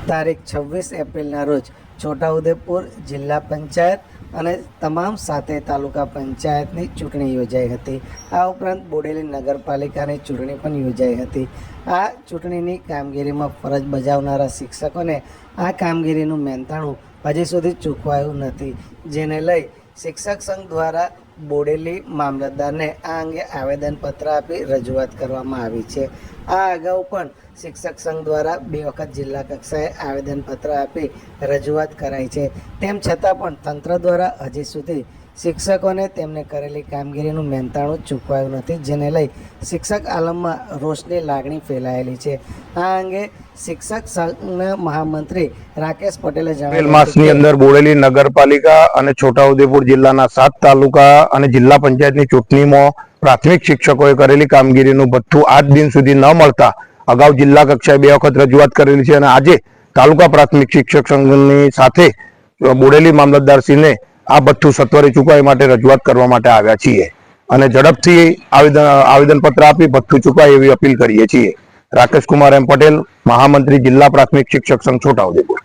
તારીખ 26 એપ્રિલના રોજ છોટાઉદેપુર જિલ્લા પંચાયત અને તમામ 7 તાલુકા પંચાયતની ચૂંટણી યોજાઈ હતી। આ ઉપરાંત બોડેલી નગરપાલિકાની ચૂંટણી પણ યોજાઈ હતી। આ ચૂંટણીની કામગીરીમાં ફરજ બજાવનારા શિક્ષકોને આ કામગીરીનું મહેનતાણું હજી સુધી ચૂકવાયું નથી, જેને લઈ શિક્ષક સંઘ દ્વારા બોડેલી મામલતદારને આ અંગે આવેદનપત્ર આપી રજૂઆત કરવામાં આવી છે। આ અગાઉ પણ શિક્ષક સંઘ દ્વારા 2 વખત જિલ્લા કક્ષાએ આવેદનપત્ર આપી રજૂઆત કરાઈ છે। તેમ છતાં પણ તંત્ર દ્વારા હજી સુધી શિક્ષકોને તેમને કરેલી કામગીરીનું મહેનતાણું ચૂકવાયું નથી, જેને લઈ શિક્ષક આલમમાં રોષની લાગણી ફેલાયેલી છે। આ અંગે શિક્ષક સંઘના મહામંત્રી રાકેશ પટેલે એપ્રિલ માસની અંદર બોડેલી નગરપાલિકા અને છોટાઉદેપુર જિલ્લાના 7 તાલુકા અને જિલ્લા પંચાયતની ચૂંટણીમાં પ્રાથમિક શિક્ષકોએ કરેલી કામગીરીનું ભથ્થું આજ દિન સુધી ન મળતા અગાઉ જિલ્લા કક્ષાએ 2 વખત રજૂઆત કરેલી છે અને આજે તાલુકા પ્રાથમિક શિક્ષક સંઘની સાથે બોડેલી મામલતદારશ્રીને આ ભથ્થું સત્વરે ચૂકવાય માટે રજૂઆત કરવા માટે આવ્યા છીએ અને ઝડપથી આવેદનપત્ર આપી ભથ્થું ચૂકવાય એવી અપીલ કરીએ છીએ। રાકેશ કુમાર એમ પટેલ, મહામંત્રી, જિલ્લા પ્રાથમિક શિક્ષક સંઘ, છોટાઉદેપુર।